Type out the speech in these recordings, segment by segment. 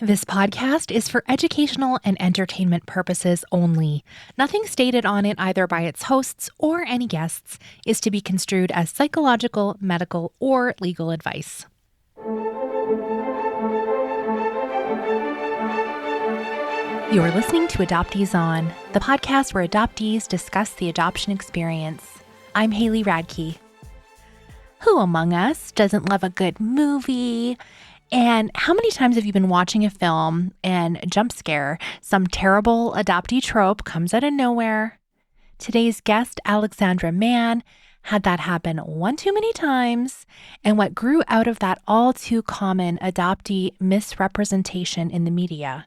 This podcast is for educational and entertainment purposes only. Nothing stated on it, either by its hosts or any guests, is to be construed as psychological, medical, or legal advice. You're listening to Adoptees On, the podcast where adoptees discuss the adoption experience. I'm Haley Radke. Who among us doesn't love a good movie? And how many times have you been watching a film and jump scare, some terrible adoptee trope comes out of nowhere? Today's guest, Alexandra Mann, had that happen one too many times, and what grew out of that all too common adoptee misrepresentation in the media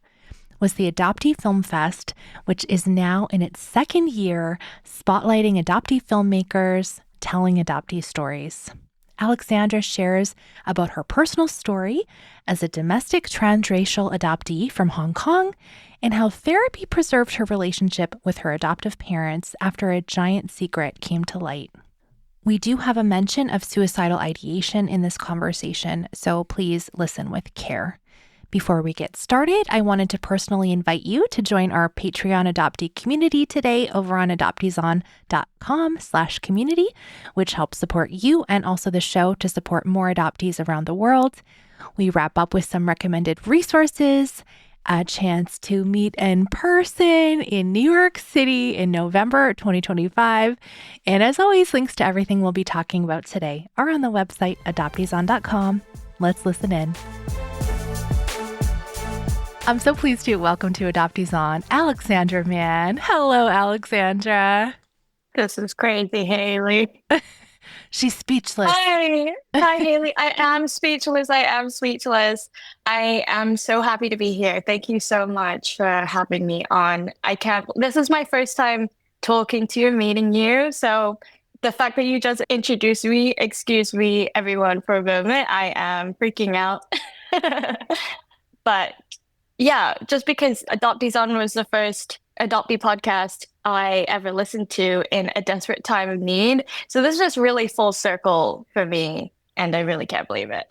was the Adoptee Film Fest, which is now in its second year, spotlighting adoptee filmmakers telling adoptee stories. Alexandra shares about her personal story as a domestic transracial adoptee from Hong Kong and how therapy preserved her relationship with her adoptive parents after a giant secret came to light. We do have a mention of suicidal ideation in this conversation, so please listen with care. Before we get started, I wanted to personally invite you to join our Patreon adoptee community today over on adopteeson.com/community, which helps support you and also the show to support more adoptees around the world. We wrap up with some recommended resources, a chance to meet in person in New York City in November 2025, and as always, links to everything we'll be talking about today are on the website adopteeson.com. Let's listen in. I'm so pleased to welcome to Adoptees On, Alexandra Mann. Hello, Alexandra. This is crazy, Haley. She's speechless. Hi, Haley. I am speechless. I am so happy to be here. Thank you so much for having me on. This is my first time talking to you, meeting you. So the fact that you just introduced me, excuse me, everyone, for a moment, I am freaking out. But yeah, just because Adoptees On was the first adoptee podcast I ever listened to in a desperate time of need. So this is just really full circle for me, and I really can't believe it.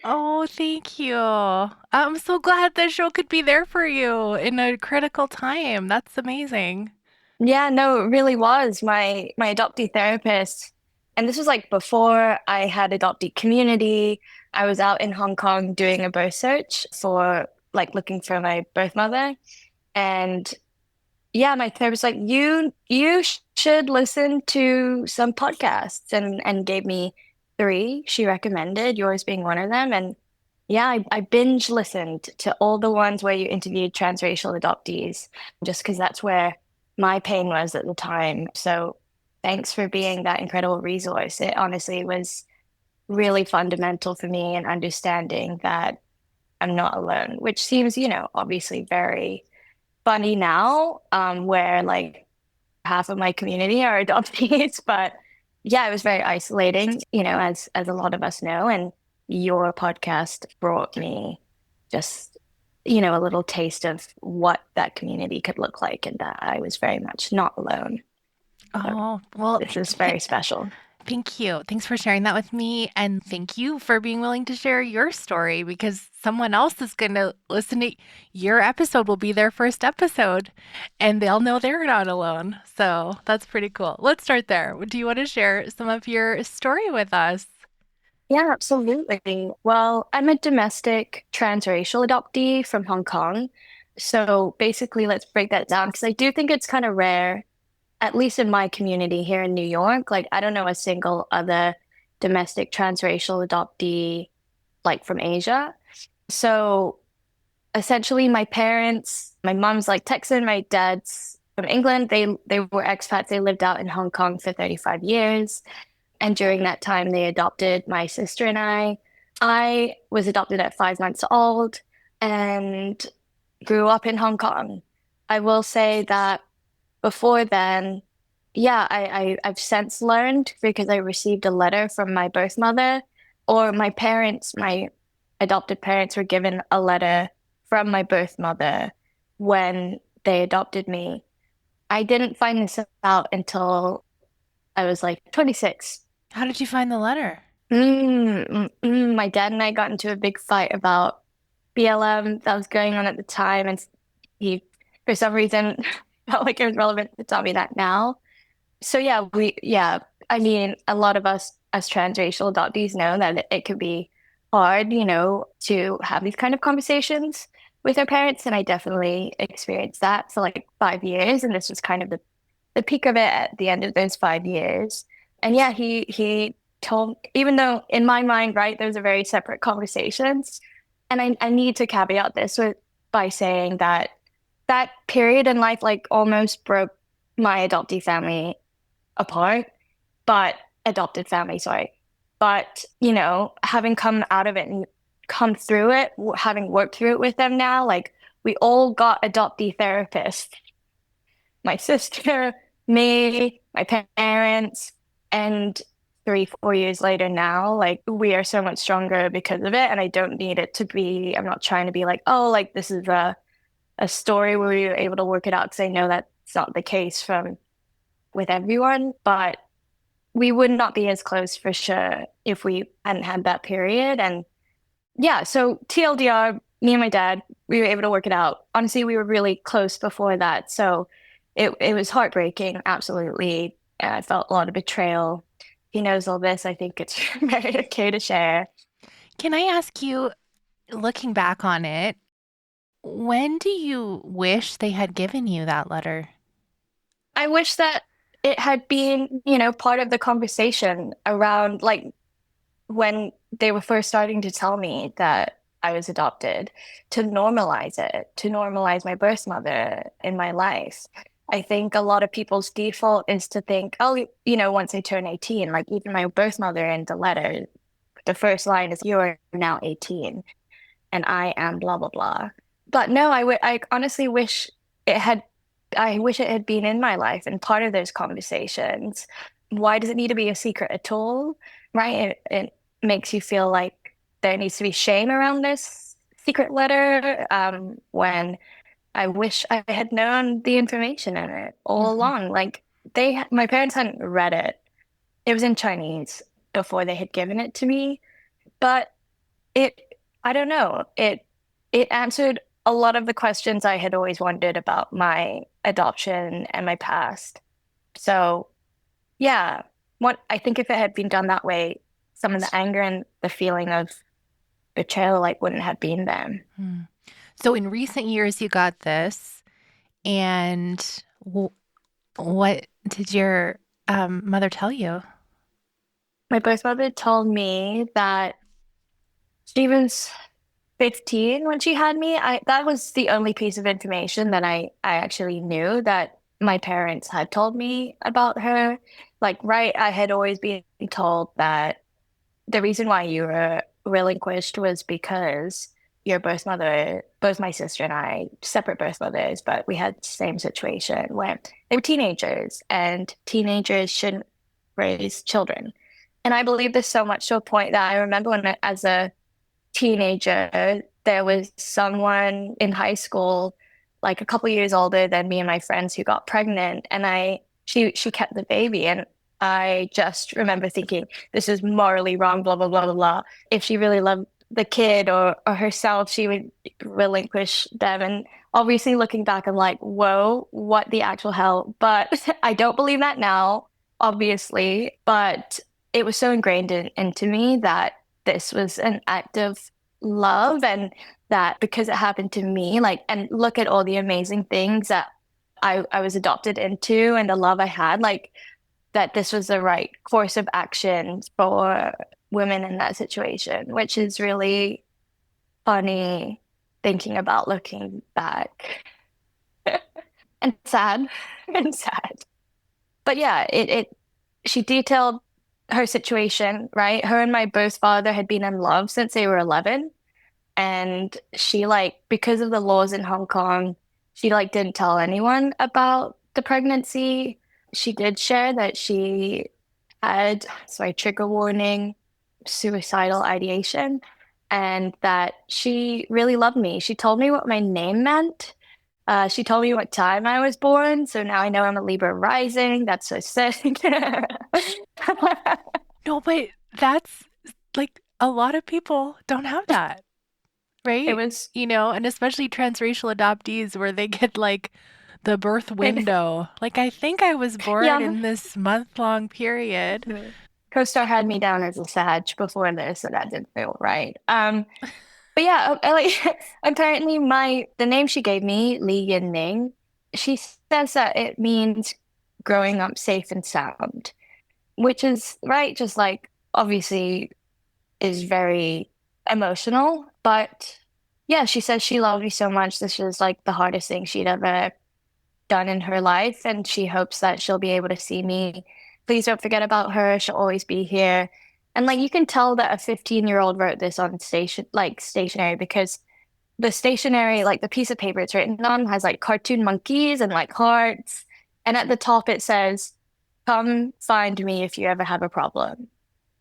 Oh, thank you. I'm so glad the show could be there for you in a critical time. That's amazing. Yeah, no, it really was. My adoptee therapist, and this was like before I had adoptee community. I was out in Hong Kong doing a birth search for looking for my birth mother. And yeah, my therapist was like, you should listen to some podcasts, and gave me three she recommended, yours being one of them. And yeah, I binge listened to all the ones where you interviewed transracial adoptees, just because that's where my pain was at the time. So thanks for being that incredible resource. It honestly was really fundamental for me in understanding that I'm not alone, which seems, obviously very funny now, where like half of my community are adoptees. But yeah, it was very isolating, as a lot of us know. And your podcast brought me just, a little taste of what that community could look like, and that I was very much not alone. Oh, So well, this is very special. thank you. Thanks for sharing that with me. And thank you for being willing to share your story, because someone else is going to listen to your episode, will be their first episode, and they'll know they're not alone. So that's pretty cool. Let's start there. Do you want to share some of your story with us? Yeah, absolutely. Well, I'm a domestic transracial adoptee from Hong Kong. So basically, let's break that down, because I do think it's kind of rare, at least in my community here in New York. Like, I don't know a single other domestic transracial adoptee from Asia. So essentially, my parents, my mom's like Texan, my dad's from England. They were expats. They lived out in Hong Kong for 35 years. And during that time, they adopted my sister and I. I was adopted at 5 months old and grew up in Hong Kong. I will say that before then, yeah, I've since learned, because I received a letter from my birth mother, or my parents, my adopted parents were given a letter from my birth mother when they adopted me. I didn't find this out until I was like 26. How did you find the letter? My dad and I got into a big fight about BLM that was going on at the time, and he, for some reason, felt like it was relevant to tell me that now. So yeah, I mean, a lot of us as transracial adoptees know that it could be hard, to have these kind of conversations with our parents, and I definitely experienced that for like 5 years, and this was kind of the peak of it at the end of those 5 years. And yeah, he told, even though in my mind, right, those are very separate conversations, and I need to caveat this by saying that that period in life like almost broke my adoptee family apart, but adopted family, sorry. But, having come out of it and come through it, having worked through it with them now, like we all got adoptee therapists. My sister, me, my parents, and 3, 4 years later now, like we are so much stronger because of it. And I don't need it to be, I'm not trying to be like, oh, like this is a story where we were able to work it out because I know that's not the case from with everyone, but we would not be as close for sure if we hadn't had that period. And yeah, so TLDR, me and my dad, we were able to work it out. Honestly, we were really close before that. So it was heartbreaking, absolutely. I felt a lot of betrayal. He knows all this. I think it's very okay to share. Can I ask you, looking back on it, when do you wish they had given you that letter? I wish that it had been, part of the conversation around like when they were first starting to tell me that I was adopted, to normalize it, to normalize my birth mother in my life. I think a lot of people's default is to think, oh, once I turn 18, like even my birth mother in the letter, the first line is, you're now 18 and I am blah, blah, blah. But no, I honestly wish it had, I wish it had been in my life and part of those conversations. Why does it need to be a secret at all? Right? It makes you feel like there needs to be shame around this secret letter, when I wish I had known the information in it all Mhm. along. Like my parents hadn't read it. It was in Chinese before they had given it to me, but it, I don't know, it answered a lot of the questions I had always wondered about my adoption and my past. So yeah, what I think if it had been done that way, some of the anger and the feeling of betrayal like wouldn't have been there. Hmm. So in recent years, you got this, and what did your mother tell you? My birth mother told me that she was 15 when she had me. I That was the only piece of information that I actually knew that my parents had told me about her. Like, right, I had always been told that the reason why you were relinquished was because your birth mother, both my sister and I, separate birth mothers, but we had the same situation where they were teenagers and teenagers shouldn't raise children. And I believe this so much to a point that I remember as a teenager, there was someone in high school, like a couple years older than me and my friends, who got pregnant, and she kept the baby, and I just remember thinking, this is morally wrong, blah blah blah blah blah. If she really loved the kid or herself, she would relinquish them. And obviously, looking back, I'm like, whoa, what the actual hell? But I don't believe that now, obviously. But it was so ingrained into me that this was an act of love, and that because it happened to me, like, and look at all the amazing things that I was adopted into and the love I had, like that this was the right course of action for women in that situation, which is really funny thinking about looking back and sad and sad. But yeah, it she detailed her situation, right? Her and my birth father had been in love since they were 11. And she like, because of the laws in Hong Kong, she like didn't tell anyone about the pregnancy. She did share that she had, sorry, trigger warning, suicidal ideation, and that she really loved me. She told me what my name meant. She told me what time I was born, so now I know I'm a Libra rising. That's so sick. No, but that's like a lot of people don't have that. It right? was, And especially transracial adoptees where they get like the birth window. Like, I think I was born yeah. in this month-long period. The co-star had me down as a Sag before this, so that didn't feel right. But yeah, like apparently the name she gave me, Li Yin Ning, she says that it means growing up safe and sound, which is right, just like obviously is very emotional. But yeah, she says she loved me so much. This was like the hardest thing she'd ever done in her life, and she hopes that she'll be able to see me. Please don't forget about her. She'll always be here. And like you can tell that a 15-year-old wrote this on stationery because the stationery, like the piece of paper it's written on, has like cartoon monkeys and like hearts. And at the top it says, "Come find me if you ever have a problem."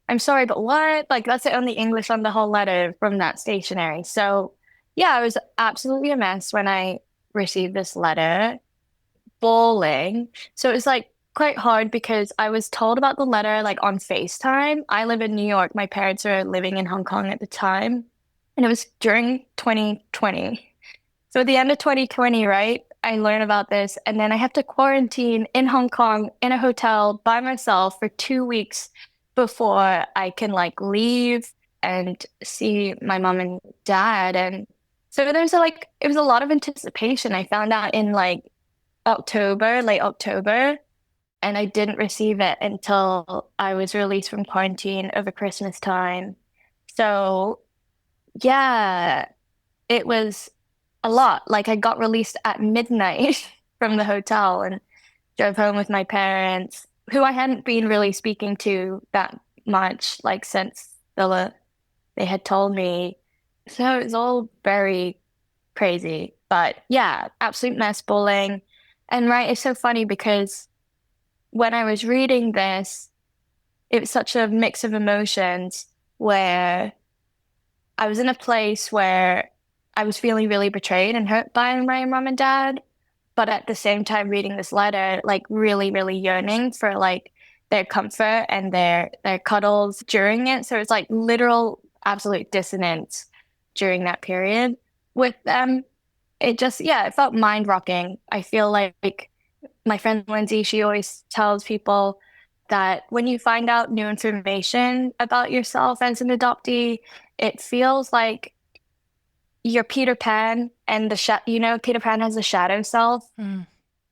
I'm sorry, but what? Like that's the only English on the whole letter from that stationery. So yeah, I was absolutely a mess when I received this letter. Bawling. So it was like quite hard because I was told about the letter like on FaceTime. I live in New York. My parents were living in Hong Kong at the time. And it was during 2020. So at the end of 2020, right? I learned about this. And then I have to quarantine in Hong Kong in a hotel by myself for 2 weeks before I can like leave and see my mom and dad. And so it was a lot of anticipation. I found out in like late October, and I didn't receive it until I was released from quarantine over Christmas time. So, yeah, it was a lot. Like, I got released at midnight from the hotel and drove home with my parents, who I hadn't been really speaking to that much, like, since they had told me. So it was all very crazy. But yeah, absolute mess bullying. And right, it's so funny because when I was reading this, it was such a mix of emotions where I was in a place where I was feeling really betrayed and hurt by my mom and dad, but at the same time reading this letter, like really, really yearning for like their comfort and their cuddles during it. So it's like literal absolute dissonance during that period with them. It just, yeah, it felt mind rocking. I feel like my friend Lindsay, she always tells people that when you find out new information about yourself as an adoptee, it feels like you're Peter Pan and Peter Pan has a shadow self Mm.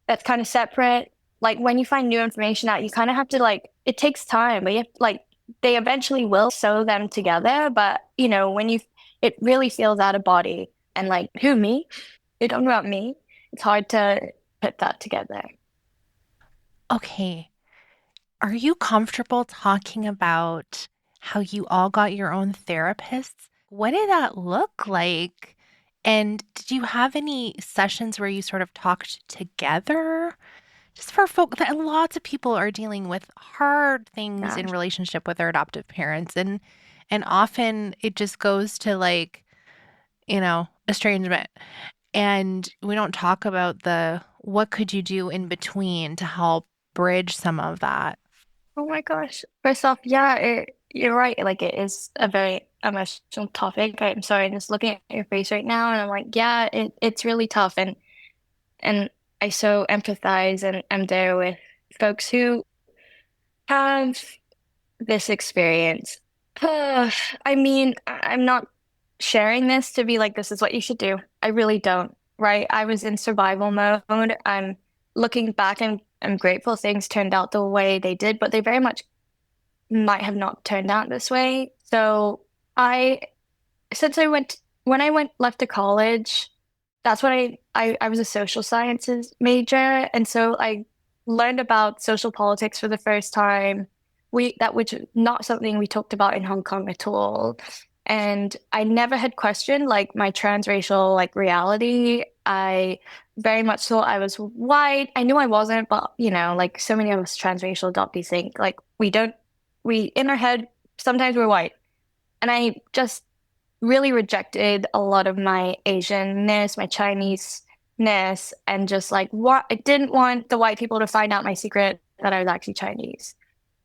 that's kind of separate. Like when you find new information out, you kind of have to like, it takes time, but you have, like, they eventually will sew them together. But, it really feels out of body and like, who, me? You're talking about me? It's hard to put that together. Okay. Are you comfortable talking about how you all got your own therapists? What did that look like? And did you have any sessions where you sort of talked together? Just for folk that lots of people are dealing with hard things Yeah. in relationship with their adoptive parents and often it just goes to like, estrangement. And we don't talk about the what could you do in between to help bridge some of that. Oh my gosh. First off, yeah, you're right. Like it is a very emotional topic. I'm sorry, I'm just looking at your face right now and I'm like, yeah, it's really tough and I so empathize and am there with folks who have this experience. I mean, I'm not sharing this to be like, this is what you should do. I really don't, right? I was in survival mode. I'm looking back and I'm grateful things turned out the way they did, but they very much might have not turned out this way. So I, since I went, when I went left to college, that's when I was a social sciences major. And so I learned about social politics for the first time. Which is not something we talked about in Hong Kong at all. And I never had questioned like my transracial like reality. I very much thought I was white. I knew I wasn't, but like so many of us transracial adoptees think like we in our head sometimes we're white. And I just really rejected a lot of my Asianness, my Chinese-ness, and just like what I didn't want the white people to find out my secret that I was actually Chinese.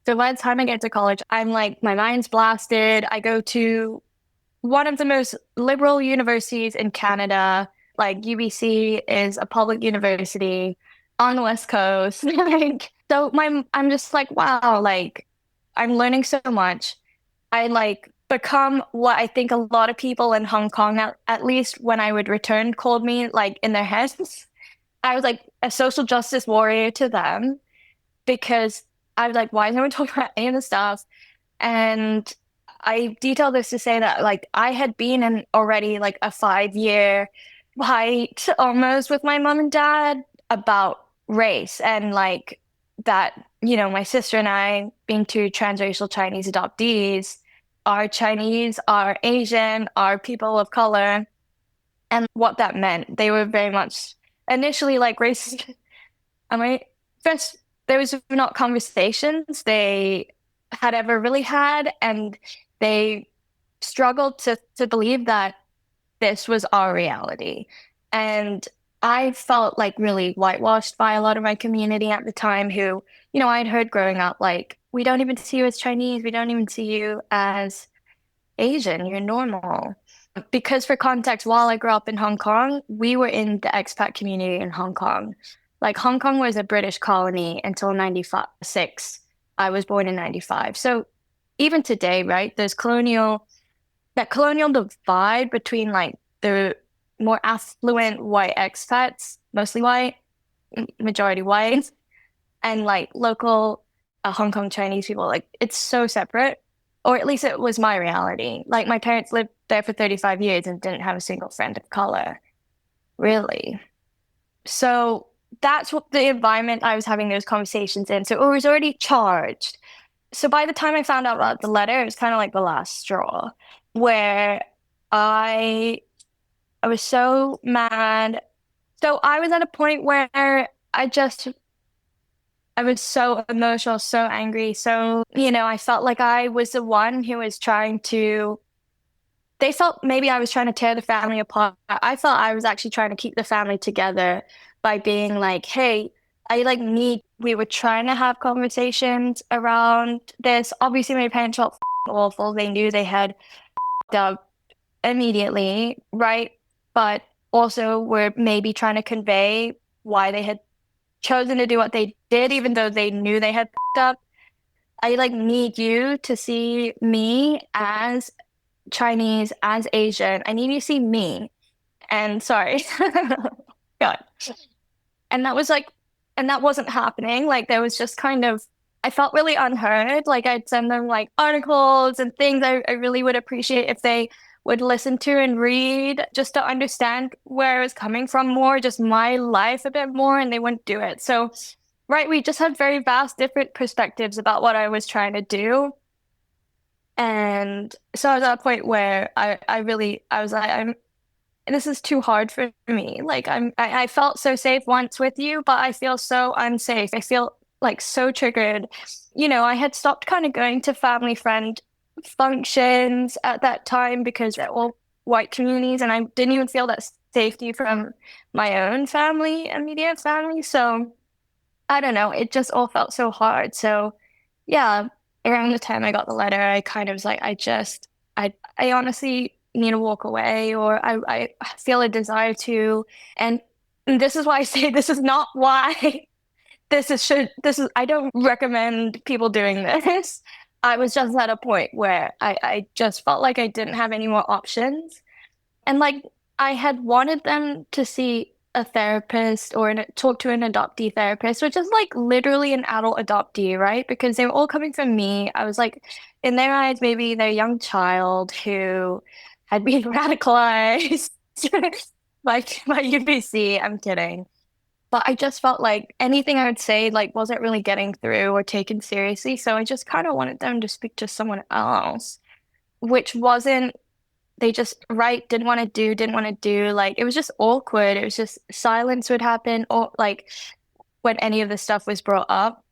So by the time I get to college, I'm like, my mind's blasted. I go to one of the most liberal universities in Canada. Like UBC is a public university on the West Coast. Like, so I'm just like, wow, like I'm learning so much. I like become what I think a lot of people in Hong Kong, at least when I would return, called me like in their heads. I was like a social justice warrior to them because I was like, why is no one talking about any of this stuff? And I detail this to say that like I had been in already like a 5 year fight almost with my mom and dad about race and like that, my sister and I being two transracial Chinese adoptees are Chinese, are Asian, are people of color, and what that meant. They were very much initially like racist. I mean, first, there was not conversations they had ever really had, and they struggled to believe that this was our reality. And I felt like really whitewashed by a lot of my community at the time who, I'd heard growing up, like, we don't even see you as Chinese, we don't even see you as Asian, you're normal. Because for context, while I grew up in Hong Kong, we were in the expat community in Hong Kong. Like Hong Kong was a British colony until 96. I was born in 95. So even today, right, that colonial divide between like the more affluent white expats, mostly white, majority white, and like local Hong Kong Chinese people, like it's so separate, or at least it was my reality. Like my parents lived there for 35 years and didn't have a single friend of color, really. So that's what the environment I was having those conversations in. So it was already charged. So by the time I found out about the letter, it was kind of like the last straw, where I I was so mad. So I was at a point where I was so emotional, so angry. So, I felt like I was the one who was they felt maybe I was trying to tear the family apart. I felt I was actually trying to keep the family together by being like, hey, we were trying to have conversations around this. Obviously, my parents felt awful. They knew they had up immediately, right? But also were maybe trying to convey why they had chosen to do what they did, even though they knew they had up. I like need you to see me as Chinese, as Asian. I need you to see me. And sorry. God. And that was like, and that wasn't happening. Like there was just kind of, I felt really unheard. Like I'd send them like articles and things I really would appreciate if they would listen to and read just to understand where I was coming from more, just my life a bit more, and they wouldn't do it. So, right, we just had very vast different perspectives about what I was trying to do. And so I was at a point where I was like, this is too hard for me. Like I felt so safe once with you, but I feel so unsafe. I feel like so triggered. I had stopped kind of going to family friend functions at that time because they're all white communities, and I didn't even feel that safety from my own family, immediate family. So I don't know, it just all felt so hard. So yeah, around the time I got the letter, I kind of was like, I honestly need to walk away, or I feel a desire to. And this is why I say this is not why I don't recommend people doing this. I was just at a point where I just felt like I didn't have any more options. And like I had wanted them to see a therapist or talk to an adoptee therapist, which is like literally an adult adoptee, right? Because they were all coming from me. I was like, in their eyes, maybe their young child who had been radicalized by UBC. I'm kidding. But I just felt like anything I would say like wasn't really getting through or taken seriously. So I just kind of wanted them to speak to someone else, which wasn't they just didn't want to do. Like it was just awkward. It was just silence would happen or like when any of this stuff was brought up.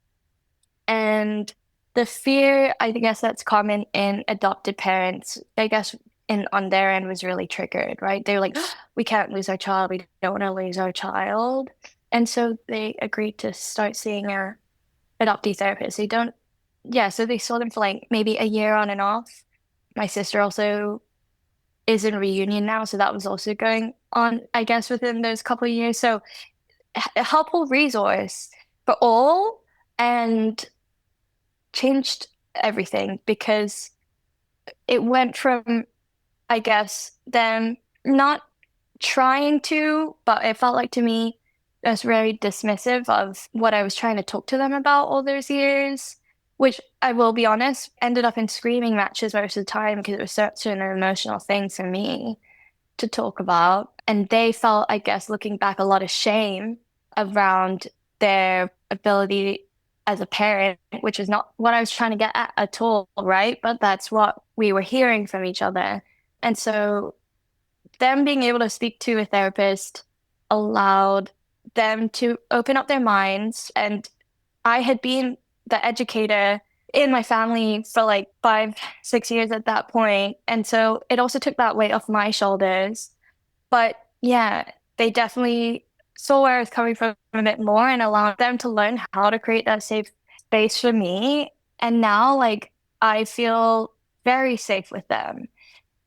And the fear, I guess that's common in adopted parents, I guess in on their end was really triggered, right? They were like, we can't lose our child. We don't want to lose our child. And so they agreed to start seeing a adoptee therapist. So they saw them for like maybe a year on and off. My sister also is in reunion now. So that was also going on, I guess, within those couple of years. So a helpful resource for all and changed everything because it went from, I guess, them not trying to, but it felt like to me, it was very dismissive of what I was trying to talk to them about all those years, which I will be honest, ended up in screaming matches most of the time because it was such an emotional thing for me to talk about. And they felt, I guess, looking back, a lot of shame around their ability as a parent, which is not what I was trying to get at all, right? But that's what we were hearing from each other. And so them being able to speak to a therapist allowed them to open up their minds. And I had been the educator in my family for like 5, 6 years at that point. And so it also took that weight off my shoulders. But yeah, they definitely saw where I was coming from a bit more and allowed them to learn how to create that safe space for me. And now, like, I feel very safe with them.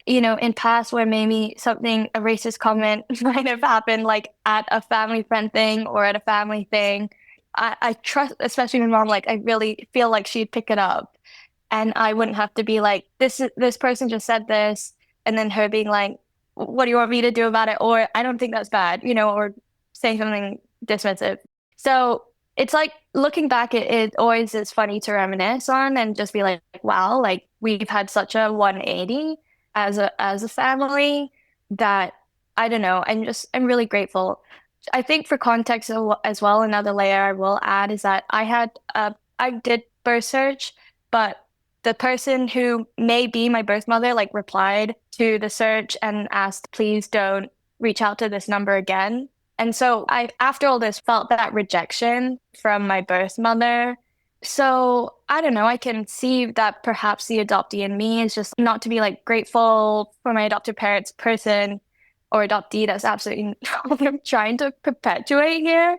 In past where maybe something, a racist comment might have happened, like at a family friend thing or at a family thing, I trust, especially my mom, like I really feel like she'd pick it up and I wouldn't have to be like, this person just said this, and then her being like, what do you want me to do about it? Or I don't think that's bad, or say something dismissive. So it's like looking back, it always is funny to reminisce on and just be like, wow, like we've had such a 180 as a family that I don't know. I'm really grateful. I think for context as well, another layer I will add is that I did birth search, but the person who may be my birth mother like replied to the search and asked, please don't reach out to this number again. And so I, after all this, felt that rejection from my birth mother. So I don't know, I can see that perhaps the adoptee in me is just not to be like grateful for my adoptive parents person or adoptee. That's absolutely not what I'm trying to perpetuate here.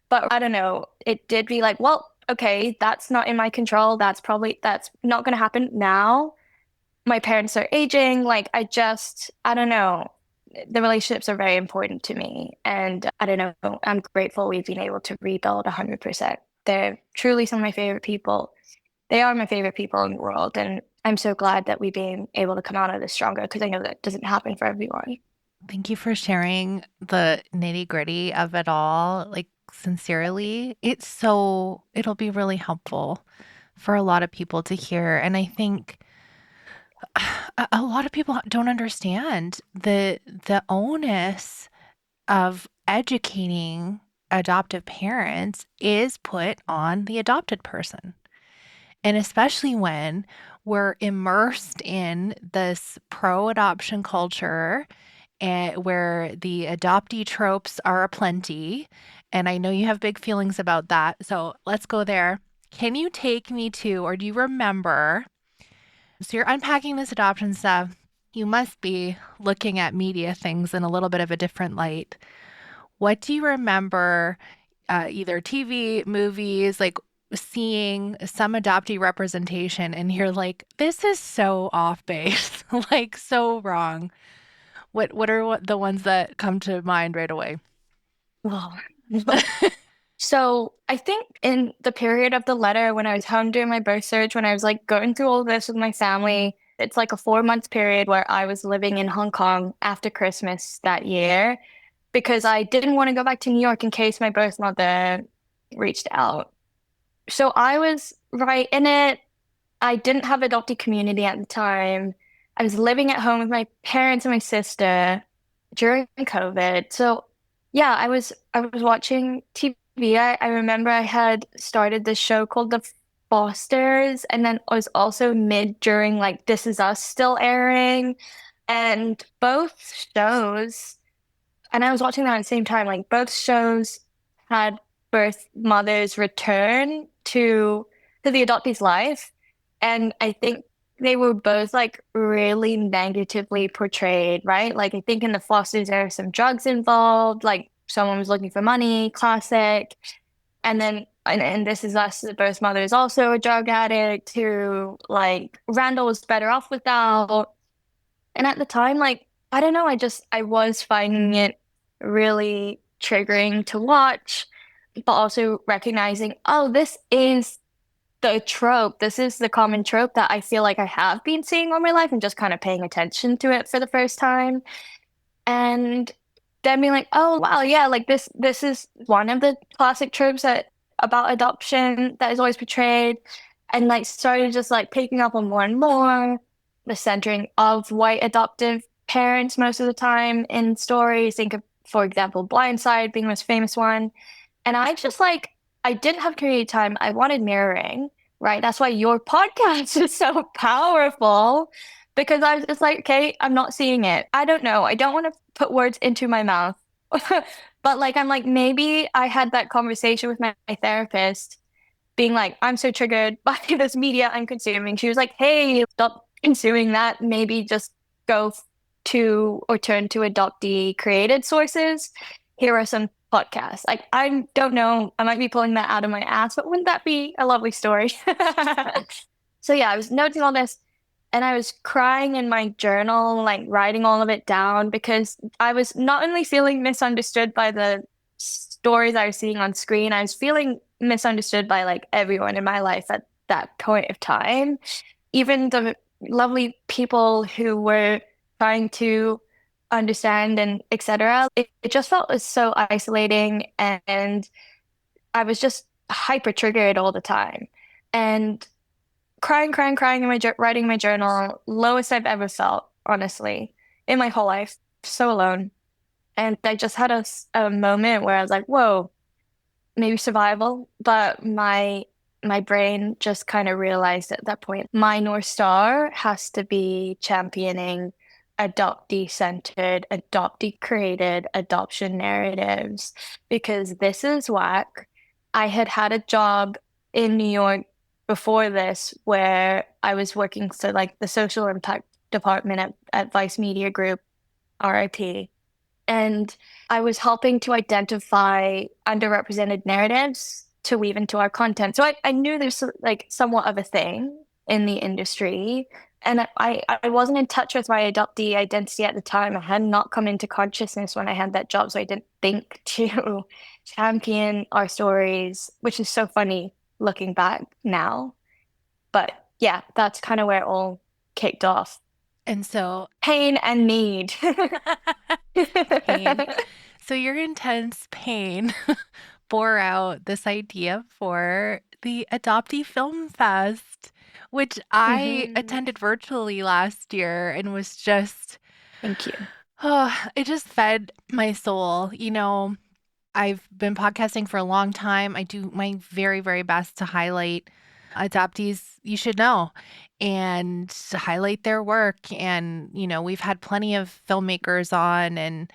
But I don't know, it did be like, well, okay, that's not in my control. That's not going to happen now. My parents are aging. Like, I don't know. The relationships are very important to me. And I don't know, I'm grateful we've been able to rebuild 100%. They're truly some of my favorite people. They are my favorite people in the world. And I'm so glad that we've been able to come out of this stronger because I know that doesn't happen for everyone. Thank you for sharing the nitty-gritty of it all, like sincerely. It'll be really helpful for a lot of people to hear. And I think a lot of people don't understand the onus of educating adoptive parents is put on the adopted person. And especially when we're immersed in this pro-adoption culture and where the adoptee tropes are aplenty. And I know you have big feelings about that. So let's go there. Can you take me to, or do you remember? So you're unpacking this adoption stuff. You must be looking at media things in a little bit of a different light. What do you remember, either TV, movies, like seeing some adoptee representation, and you're like, this is so off base, like so wrong? What the ones that come to mind right away? Wow. So I think in the period of the letter when I was home doing my birth search, when I was like going through all this with my family, it's like a 4 month period where I was living in Hong Kong after Christmas that year because I didn't want to go back to New York in case my birth mother reached out. So I was right in it. I didn't have adoptee community at the time. I was living at home with my parents and my sister during COVID. So yeah, I was watching TV. I remember I had started this show called The Fosters, and then I was also mid during like This Is Us still airing. And both shows, and I was watching that at the same time, like both shows had birth mothers return to the adoptee's life. And I think they were both like really negatively portrayed, right? Like I think in the Fosters there are some drugs involved, like someone was looking for money, classic. And then and This Is Us, the birth mother is also a drug addict who like Randall was better off without. And at the time, like, I don't know, I was finding it really triggering to watch, but also recognizing, oh, this is the trope. This is the common trope that I feel like I have been seeing all my life and just kind of paying attention to it for the first time. And then being like, oh wow, yeah, like this is one of the classic tropes that about adoption that is always portrayed. And like started just like picking up on more and more the centering of white adoptive parents most of the time in stories. Think of, for example, Blindside being the most famous one. And I just like, I didn't have creative time. I wanted mirroring, right? That's why your podcast is so powerful because I was just like, okay, I'm not seeing it. I don't know. I don't want to put words into my mouth. But like, I'm like, maybe I had that conversation with my therapist being like, I'm so triggered by this media I'm consuming. She was like, hey, stop consuming that. Maybe just go to or turn to adoptee created sources. Here are some podcasts. Like, I don't know. I might be pulling that out of my ass, but wouldn't that be a lovely story? So yeah, I was noting all this and I was crying in my journal, like writing all of it down because I was not only feeling misunderstood by the stories I was seeing on screen, I was feeling misunderstood by like everyone in my life at that point of time. Even the lovely people who were trying to understand and etc. It just felt so isolating and I was just hyper triggered all the time. And crying in my writing my journal, lowest I've ever felt, honestly, in my whole life, so alone. And I just had a moment where I was like, whoa, maybe survival, but my brain just kind of realized at that point, my North Star has to be championing adoptee-centered, adoptee-created adoption narratives because this is whack. I had had a job in New York before this where I was working for like the social impact department at Vice Media Group, RIP. And I was helping to identify underrepresented narratives to weave into our content. So I knew there's like somewhat of a thing in the industry. And I wasn't in touch with my adoptee identity at the time. I had not come into consciousness when I had that job. So I didn't think to champion our stories, which is so funny looking back now. But yeah, that's kind of where it all kicked off. And so, Pain and need. pain. So your intense pain bore out this idea for the Adoptee Film Fest, which I Mhm. attended virtually last year and was just, Thank you. oh, it just fed my soul. I've been podcasting for a long time. I do my very, very best to highlight adoptees you should know and to highlight their work. And, we've had plenty of filmmakers on, and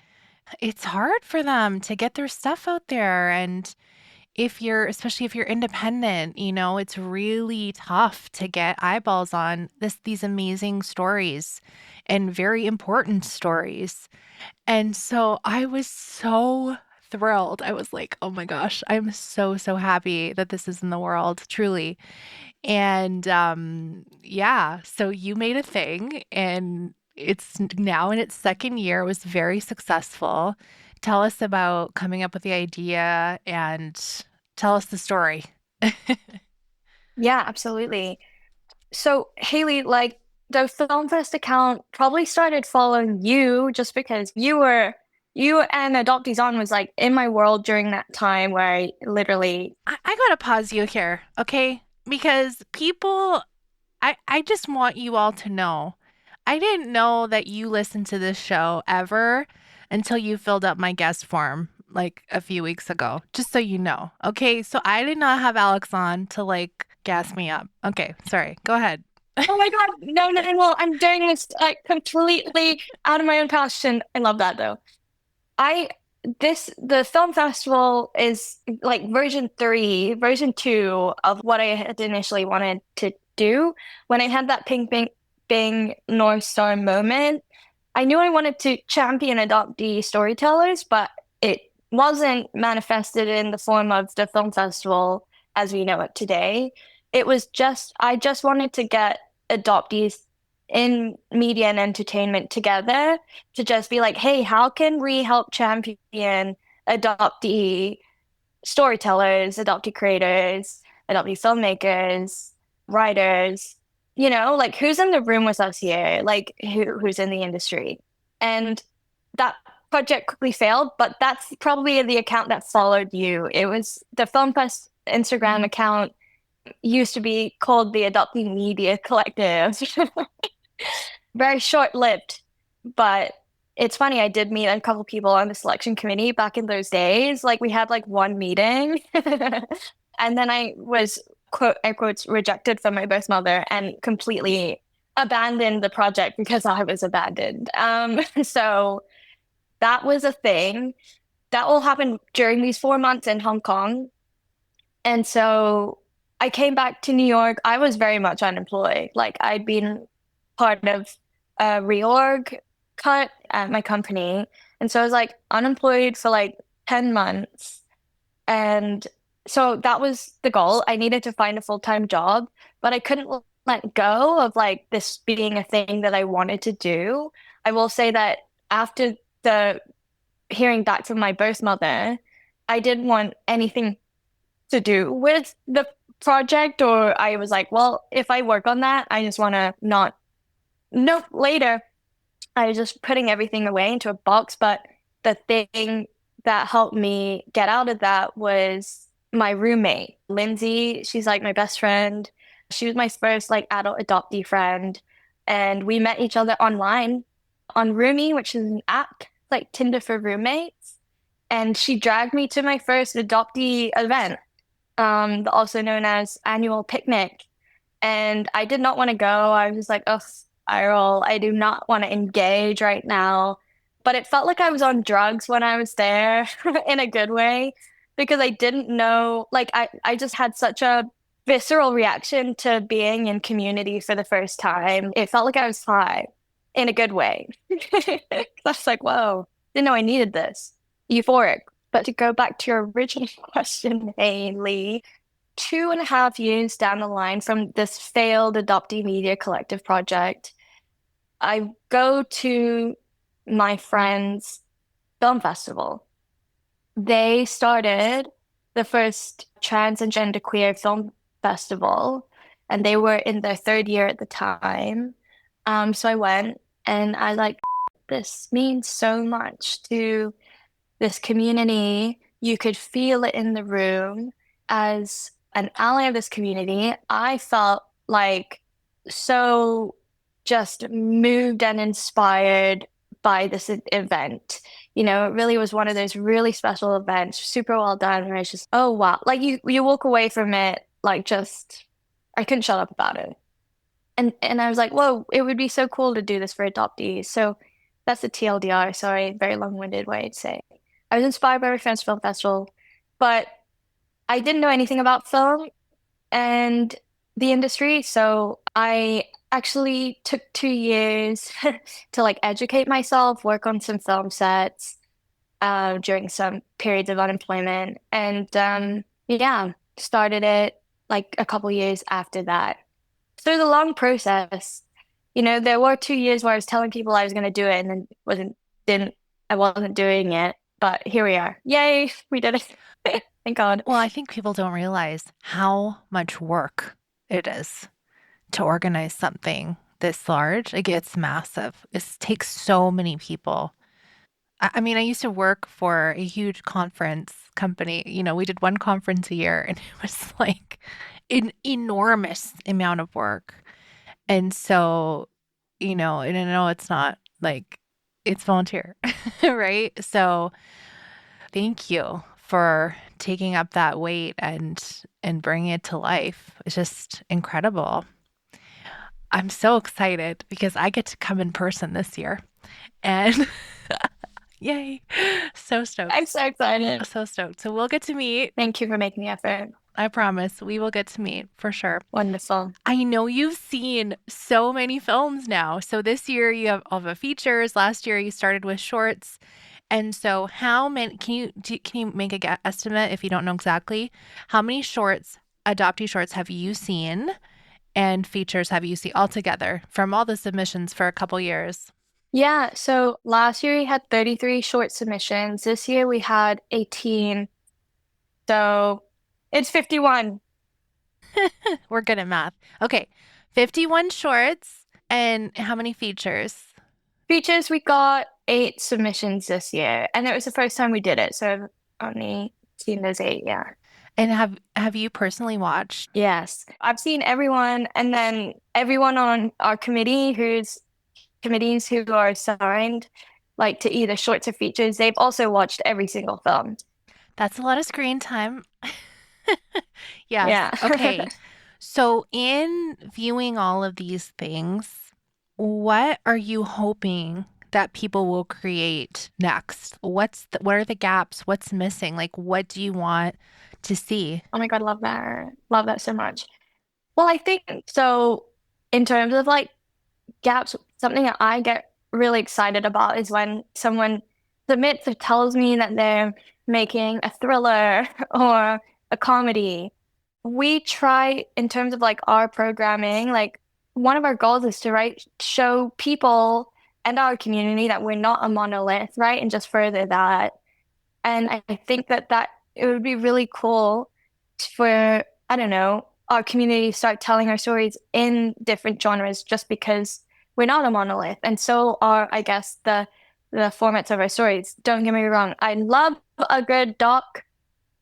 it's hard for them to get their stuff out there. And especially if you're independent, it's really tough to get eyeballs on these amazing stories and very important stories. And so I was so thrilled. I was like, oh my gosh, I'm so, so happy that this is in the world, truly. And yeah, so you made a thing and it's now in its second year. It was very successful. Tell us about coming up with the idea and tell us the story. Yeah, absolutely. So, Haley, like the Film Fest account probably started following you just because you and Adoptees On was like in my world during that time where I literally, I gotta pause you here, okay? Because I just want you all to know. I didn't know that you listened to this show ever until you filled up my guest form like a few weeks ago, just so you know. Okay, so I did not have Alex on to like gas me up. Okay, sorry. Go ahead. oh my God, no, well, I'm doing this like completely out of my own passion. I love that though. I the film festival is like version two of what I had initially wanted to do. When I had that pink bing North Star moment, I knew I wanted to champion adoptee storytellers, but it wasn't manifested in the form of the film festival as we know it today. It was just I just wanted to get adoptees in media and entertainment together to just be like, hey, how can we help champion adoptee storytellers, adoptee creators, adoptee filmmakers, writers, like who's in the room with us here? Like who's in the industry? And that project quickly failed, but that's probably the account that followed you. It was the Film Fest Instagram account used to be called the Adoptee Media Collective. Very short-lived, but it's funny, I did meet a couple people on the selection committee back in those days. Like we had like one meeting and then I was quote unquote rejected from my birth mother and completely abandoned the project because I was abandoned. So that was a thing that all happened during these 4 months in Hong Kong. And so I came back to New York. I was very much unemployed. Like I'd been part of a reorg cut at my company. And so I was like unemployed for like 10 months. And so that was the goal. I needed to find a full-time job, but I couldn't let go of like this being a thing that I wanted to do. I will say that after the hearing back from my birth mother, I didn't want anything to do with the project, or I was like, well, if I work on that, I just want to not, nope, later. I was just putting everything away into a box. But the thing that helped me get out of that was my roommate, Lindsay. She's like my best friend. She was my first like adult adoptee friend. And we met each other online on Roomie, which is an app like Tinder for roommates. And she dragged me to my first adoptee event, also known as annual picnic. And I did not want to go. I was like, oh, spiral. I do not want to engage right now. But it felt like I was on drugs when I was there in a good way because I didn't know, like, I just had such a visceral reaction to being in community for the first time. It felt like I was high in a good way. I was like, whoa, didn't know I needed this. Euphoric. But to go back to your original question, Haley, 2.5 years down the line from this failed Adoptee Media Collective project, I go to my friend's film festival. They started the first trans and genderqueer film festival, and they were in their third year at the time. So I went, and I like, this means so much to this community. You could feel it in the room. As an ally of this community, I felt like so just moved and inspired by this event. It really was one of those really special events, super well done, where it's just, oh wow. Like you walk away from it, like just, I couldn't shut up about it. And I was like, whoa, it would be so cool to do this for adoptees. So that's the TLDR. Sorry, very long-winded way to say. I was inspired by my friend's film festival, but I didn't know anything about film and the industry. So I actually took 2 years to like educate myself, work on some film sets during some periods of unemployment. And yeah, started it like a couple years after that. So the long process, there were 2 years where I was telling people I was going to do it and then I wasn't doing it. But here we are. Yay, we did it. Thank God. Well, I think people don't realize how much work it is to organize something this large. Like, it's massive. It takes so many people. I mean, I used to work for a huge conference company. We did one conference a year, and it was like an enormous amount of work. And so, and I know it's not like it's volunteer, right? So thank you for taking up that weight and bringing it to life. It's just incredible. I'm so excited because I get to come in person this year. And yay. So stoked. I'm so excited. So stoked. So we'll get to meet. Thank you for making the effort. I promise we will get to meet for sure. Wonderful. I know you've seen so many films now. So this year you have all the features. Last year you started with shorts. And so how many, can you make a estimate if you don't know exactly, how many adoptee shorts have you seen? and features have you seen altogether from all the submissions for a couple years? Yeah, so last year we had 33 short submissions. This year we had 18. So it's 51. We're good at math. Okay, 51 shorts and how many features? Features, we got 8 submissions this year, and it was the first time we did it, so I've only seen those 8, yeah. And have you personally watched? Yes. I've seen everyone, and then everyone on our committees who are assigned like to either shorts or features, they've also watched every single film. That's a lot of screen time. Yes. Yeah. Okay. So, in viewing all of these things, what are you hoping that people will create next? What are the gaps? What's missing? Like, what do you want to see? Oh my God, love that. Love that so much. Well, I think so in terms of like gaps, something that I get really excited about is when someone submits or tells me that they're making a thriller or a comedy. We try, in terms of like our programming, like one of our goals is to show people and our community that we're not a monolith, right? And just further that. And I think that it would be really cool for, I don't know, our community to start telling our stories in different genres just because we're not a monolith. And so are, I guess, the formats of our stories. Don't get me wrong. I love a good doc.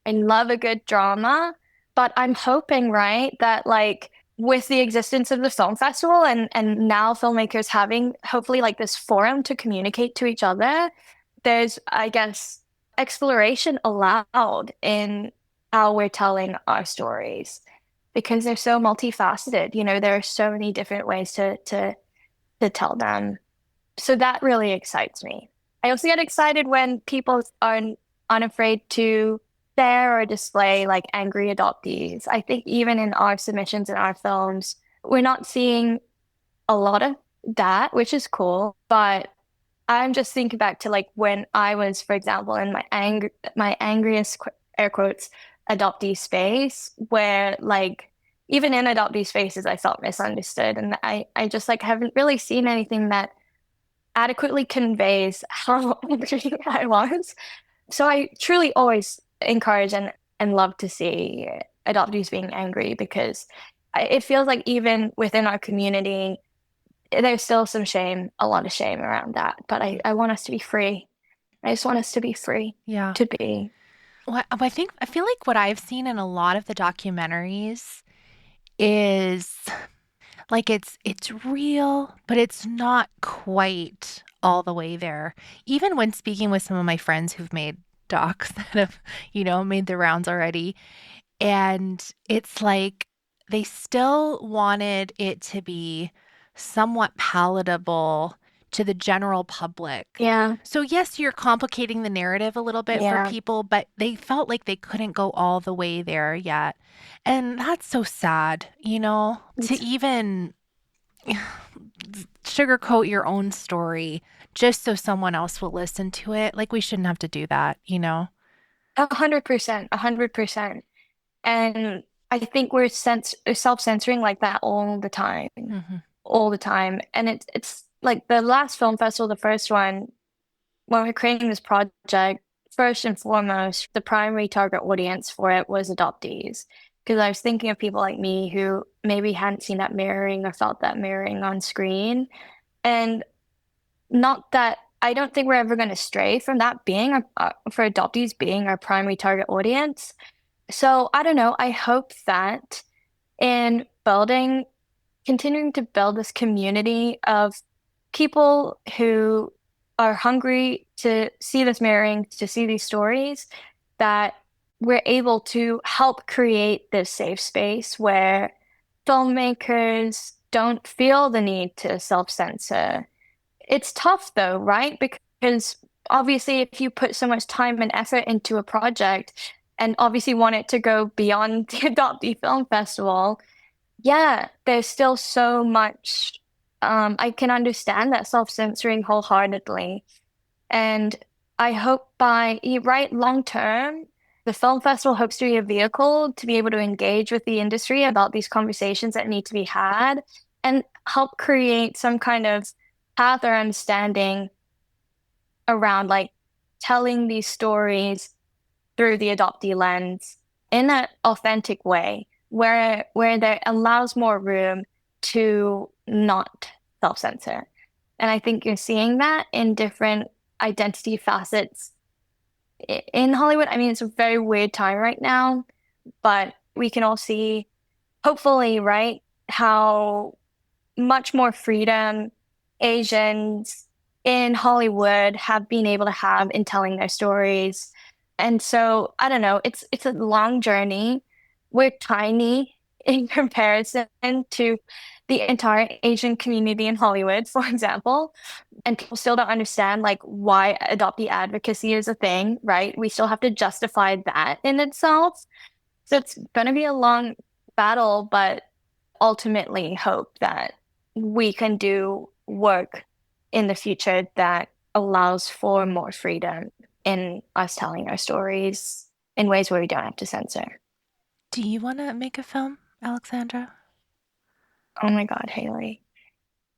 I love a good drama, but I'm hoping, right, that like with the existence of the film festival and now filmmakers having hopefully like this forum to communicate to each other, there's, I guess, exploration allowed in how we're telling our stories because they're so multifaceted. You know, there are so many different ways to tell them. So that really excites me. I also get excited when people are unafraid to share or display like angry adoptees. I think even in our submissions in our films, we're not seeing a lot of that, which is cool. But I'm just thinking back to like when I was, for example, in my angriest air quotes adoptee space, where like even in adoptee spaces, I felt misunderstood, and I just like haven't really seen anything that adequately conveys how angry I was. So I truly always encourage and love to see adoptees being angry because it feels like even within our community, there's still some shame, a lot of shame around that. But I want us to be free. I just want us to be free Yeah. to be. Well, I feel like what I've seen in a lot of the documentaries is like it's real, but it's not quite all the way there. Even when speaking with some of my friends who've made docs that have, made the rounds already, and it's like they still wanted it to be somewhat palatable to the general public. Yeah, So, yes, you're complicating the narrative a little bit for yeah. people, but they felt like they couldn't go all the way there yet. And that's so sad, to It's even sugarcoat your own story just so someone else will listen to it. Like, we shouldn't have to do that. 100%, 100%. And I think we're self-censoring like that Hmm. all the time. And it's like the last film festival, the first one, when we're creating this project, first and foremost, the primary target audience for it was adoptees. Because I was thinking of people like me who maybe hadn't seen that mirroring or felt that mirroring on screen. And not that I don't think we're ever going to stray from that being for adoptees being our primary target audience. So I don't know. I hope that in continuing to build this community of people who are hungry to see this mirroring, to see these stories, that we're able to help create this safe space where filmmakers don't feel the need to self-censor. It's tough though, right? Because obviously, if you put so much time and effort into a project and obviously want it to go beyond the Adoptee Film Festival, yeah, there's still so much. I can understand that self-censoring wholeheartedly. And I hope right long term, The film festival hopes to be a vehicle to be able to engage with the industry about these conversations that need to be had and help create some kind of path or understanding around like telling these stories through the adoptee lens in an authentic way where there allows more room to not self-censor. And I think you're seeing that in different identity facets in Hollywood. I mean, it's a very weird time right now, but we can all see, hopefully, right, how much more freedom Asians in Hollywood have been able to have in telling their stories. And so, I don't know, it's a long journey. We're tiny in comparison to the entire Asian community in Hollywood, for example. And people still don't understand like why adoptee advocacy is a thing, right? We still have to justify that in itself. So it's going to be a long battle, but ultimately hope that we can do work in the future that allows for more freedom in us telling our stories in ways where we don't have to censor. Do you want to make a film, Alexandra? Oh my God, Haley.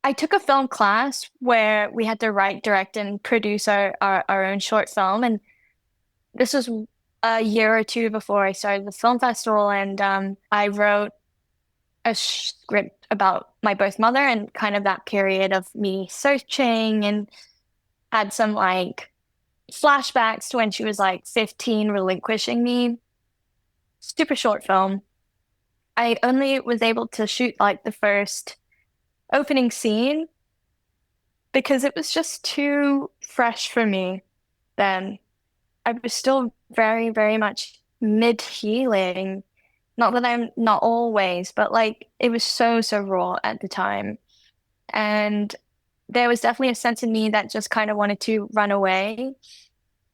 I took a film class where we had to write, direct, and produce our own short film. And this was a year or two before I started the film festival. And I wrote a script about my birth mother and kind of that period of me searching, and had some like flashbacks to when she was like 15, relinquishing me. Super short film. I only was able to shoot like the first opening scene because it was just too fresh for me then. I was still very, very much mid-healing. Not that I'm not always, but like it was so, so raw at the time. And there was definitely a sense in me that just kind of wanted to run away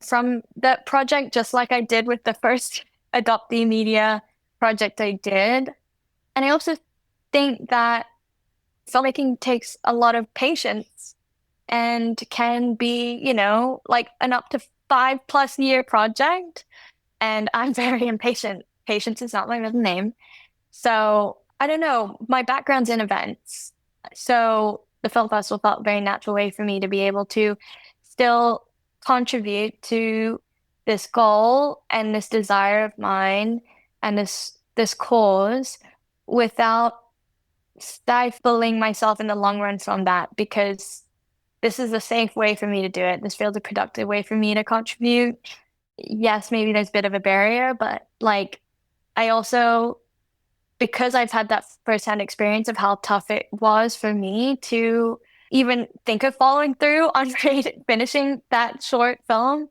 from that project, just like I did with the first adoptee media project I did. And I also think that filmmaking takes a lot of patience and can be, like an up to 5+ year project. And I'm very impatient. Patience is not my middle name. So I don't know. My background's in events. So the film festival felt a very natural way for me to be able to still contribute to this goal and this desire of mine and this cause without stifling myself in the long run from that, because this is a safe way for me to do it. This feels a productive way for me to contribute. Yes, maybe there's a bit of a barrier, but like I also, because I've had that firsthand experience of how tough it was for me to even think of following through on finishing that short film,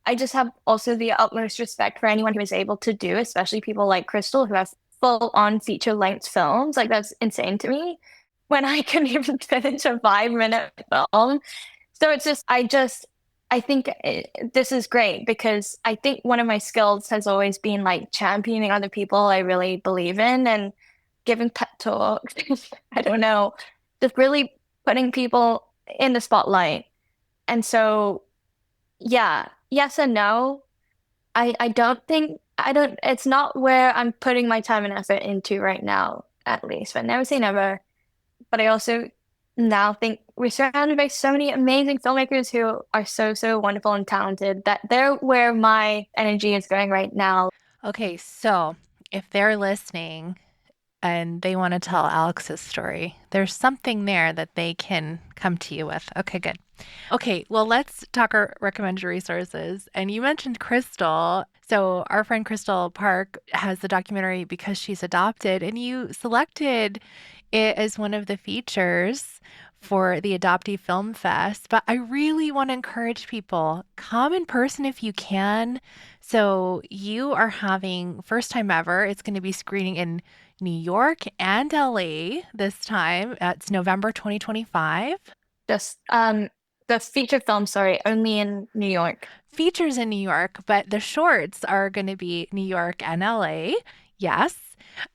I just have also the utmost respect for anyone who is able to do, especially people like Crystal who have full-on feature-length films. Like that's insane to me when I can even finish a 5-minute film. So it's just, I think this is great because I think one of my skills has always been like championing other people I really believe in and giving pep talks. I don't know, just really putting people in the spotlight. And so, yeah, yes and no. I don't think, I don't, it's not where I'm putting my time and effort into right now, at least, but never say never. But I also now think we're surrounded by so many amazing filmmakers who are so, so wonderful and talented that they're where my energy is going right now. Okay, so if they're listening and they want to tell Alex's story, there's something there that they can come to you with. Okay, good. Okay, well, let's talk our recommended resources. And you mentioned Crystal. So our friend Crystal Park has the documentary Because She's Adopted, and you selected it as one of the features for the Adoptee Film Fest. But I really want to encourage people, come in person if you can. So you are having first time ever. It's going to be screening in New York and LA this time. It's November 2025. Just the feature film, sorry, only in New York. Features in New York, but the shorts are going to be New York and LA. Yes.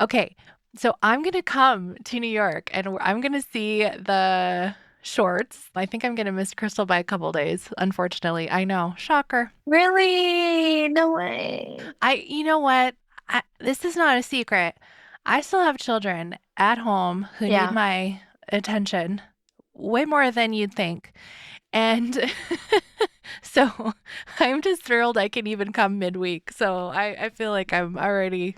Okay. So I'm going to come to New York and I'm going to see the shorts. I think I'm going to miss Crystal by a couple days, unfortunately. I know. Shocker. Really? No way. You know what? This is not a secret. I still have children at home who need Yeah. my attention way more than you'd think. And so I'm just thrilled I can even come midweek. So I feel like I'm already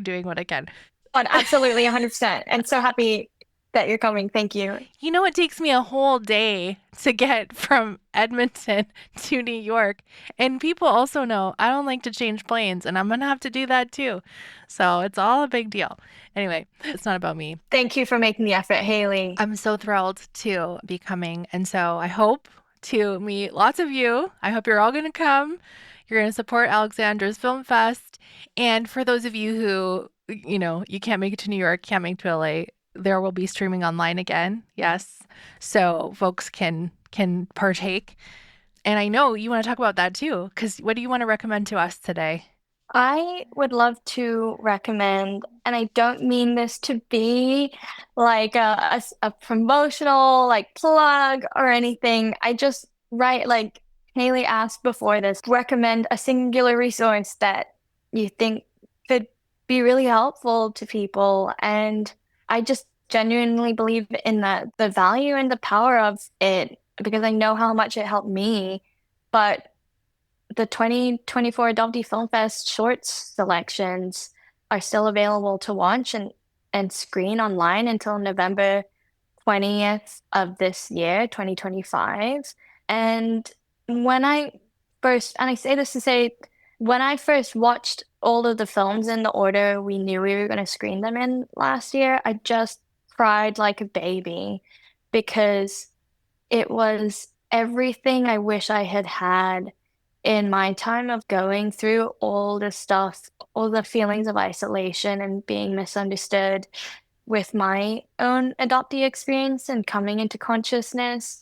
doing what I can. On absolutely 100%. And so happy that you're coming. Thank you. You know, it takes me a whole day to get from Edmonton to New York. And people also know I don't like to change planes, and I'm going to have to do that too. So it's all a big deal. Anyway, it's not about me. Thank you for making the effort, Haley. I'm so thrilled to be coming. And so I hope to meet lots of you. I hope you're all going to come. You're going to support Alexandra's Film Fest. And for those of you who, you can't make it to New York, can't make it to LA, there will be streaming online again. Yes. So folks can partake. And I know you want to talk about that too, because what do you want to recommend to us today? I would love to recommend, and I don't mean this to be like a promotional like plug or anything. I just write like Haley asked before this, recommend a singular resource that you think could be really helpful to people. And I just genuinely believe in the value and the power of it because I know how much it helped me. But the 2024 Adoptee Film Fest shorts selections are still available to watch and screen online until November 20th of this year, 2025. And when I and I say this to say, when I first watched all of the films in the order we knew we were going to screen them in last year, I just cried like a baby because it was everything I wish I had had in my time of going through all the stuff, all the feelings of isolation and being misunderstood with my own adoptee experience and coming into consciousness.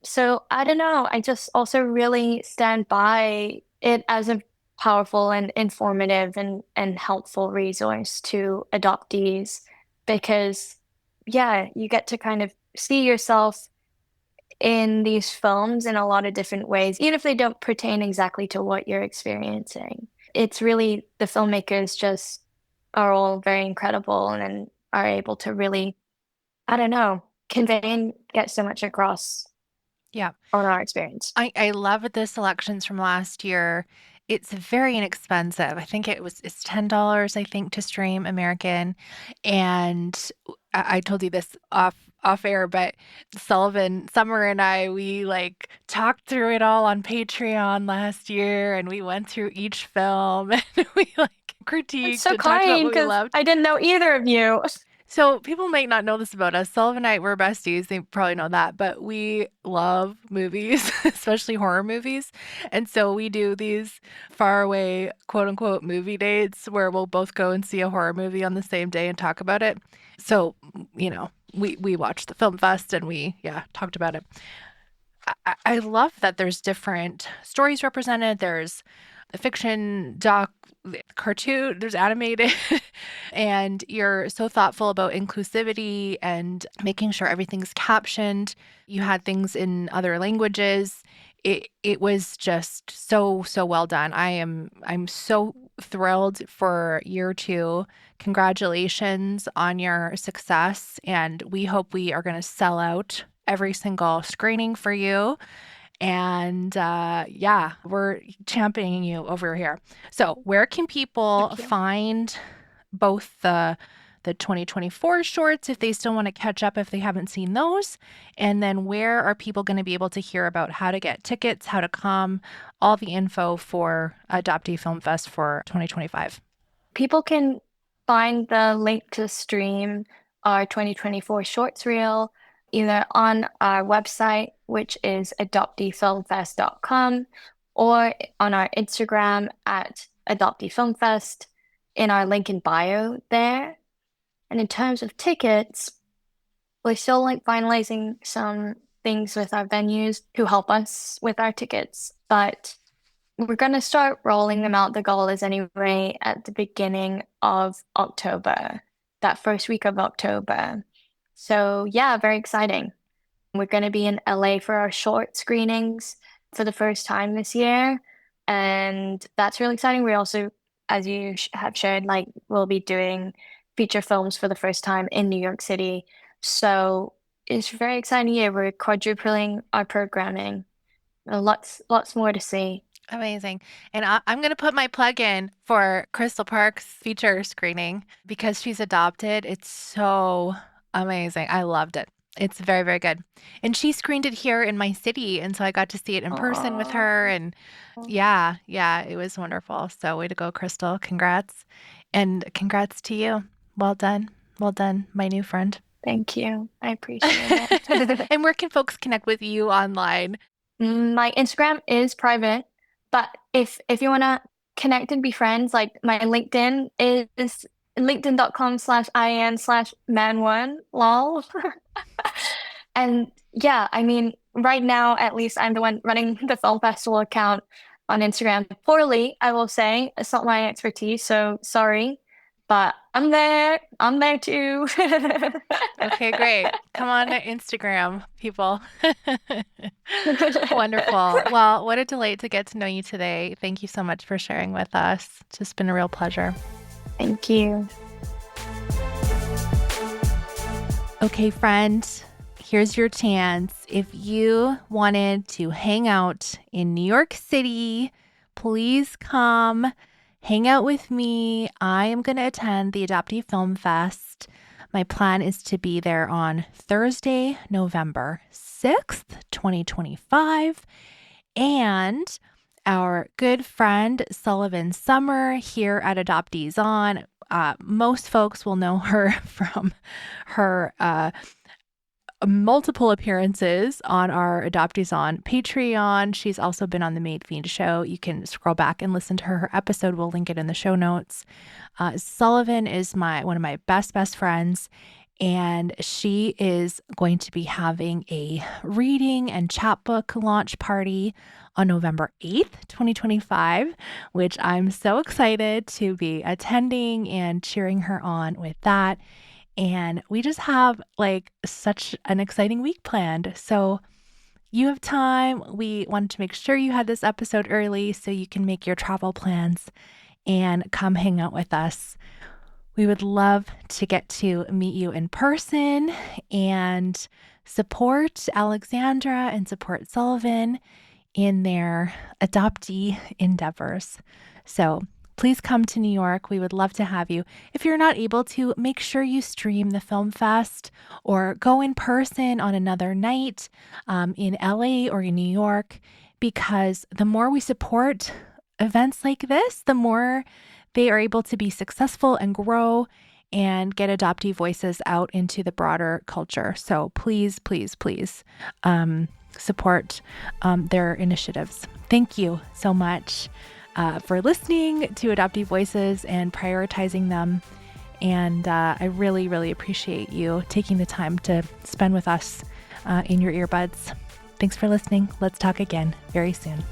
So I don't know. I just also really stand by it as a powerful and informative and helpful resource to adoptees because, yeah, you get to kind of see yourself in these films in a lot of different ways, even if they don't pertain exactly to what you're experiencing. It's really the filmmakers just are all very incredible and are able to really, I don't know, convey and get so much across Yeah. on our experience. I love the selections from last year. It's very inexpensive. I think it's $10, I think, to stream American. And I told you this off air, but Summer and I, we like talked through it all on Patreon last year, and we went through each film and we like It's critiqued so and talked about kind what we because loved. I didn't know either of you. So people might not know this about us. Sullivan and I, we're besties. They probably know that, but we love movies, especially horror movies. And so we do these far away, quote unquote, movie dates where we'll both go and see a horror movie on the same day and talk about it. So, we watched the film fest and we talked about it. I love that there's different stories represented. There's the fiction, doc, cartoon, there's animated, and you're so thoughtful about inclusivity and making sure everything's captioned. You had things in other languages. It was just so well done. I'm so thrilled for year two. Congratulations on your success, and we hope we are going to sell out every single screening for you. And we're championing you over here. So where can people Thank you. find both the 2024 shorts if they still want to catch up if they haven't seen those? And then where are people going to be able to hear about how to get tickets, how to come, all the info for Adoptee Film Fest for 2025? People can find the link to stream our 2024 shorts reel either on our website, which is adopteefilmfest.com, or on our Instagram at adopteefilmfest in our link in bio there. And in terms of tickets, we're still like finalizing some things with our venues who help us with our tickets, but we're going to start rolling them out. The goal is anyway at the beginning of October, that first week of October. So yeah, very exciting. We're going to be in LA for our short screenings for the first time this year. And that's really exciting. We also, as you have shared, like we'll be doing feature films for the first time in New York City. So it's a very exciting year. We're quadrupling our programming. Lots more to see. Amazing. And I'm going to put my plug in for Crystal Park's feature screening because she's adopted. It's so amazing. I loved it. It's very, very good. And she screened it here in my city. And so I got to see it in person with her. Oh, And yeah, it was wonderful. So way to go, Crystal. Congrats. And congrats to you. Well done. Well done, my new friend. thank you. I appreciate it. And where can folks connect with you online? My Instagram is private, but if you wanna connect and be friends, like my LinkedIn is linkedin.com/IN/man1 lol. And yeah, I mean, right now at least I'm the one running the film festival account on Instagram. Poorly, I will say. It's not my expertise, so sorry. But I'm there. I'm there too. Okay, great. Come on to Instagram, people. Wonderful. Well, what a delight to get to know you today. Thank you so much for sharing with us. It's just been a real pleasure. Thank you. Okay, friend, here's your chance. If you wanted to hang out in New York City, please come hang out with me. I am going to attend the Adoptee Film Fest. My plan is to be there on Thursday, November 6th, 2025. And our good friend Sullivan Summer here at Adoptees On. Most folks will know her from her multiple appearances on our Adoptees On Patreon. She's also been on the Made Fiend show. You can scroll back and listen to her episode. We'll link it in the show notes. Sullivan is one of my best friends, and she is going to be having a reading and chapbook launch party on November 8th, 2025, which I'm so excited to be attending and cheering her on with that. And we just have like such an exciting week planned. So you have time. We wanted to make sure you had this episode early so you can make your travel plans and come hang out with us. We would love to get to meet you in person and support Alexandra and support Sullivan in their adoptee endeavors. So please come to New York. We would love to have you. If you're not able to, make sure you stream the Film Fest or go in person on another night in LA or in New York, because the more we support events like this, the more they are able to be successful and grow and get adoptee voices out into the broader culture. So please support their initiatives. Thank you so much for listening to Adoptee Voices and prioritizing them. And I really appreciate you taking the time to spend with us in your earbuds. Thanks for listening. Let's talk again very soon.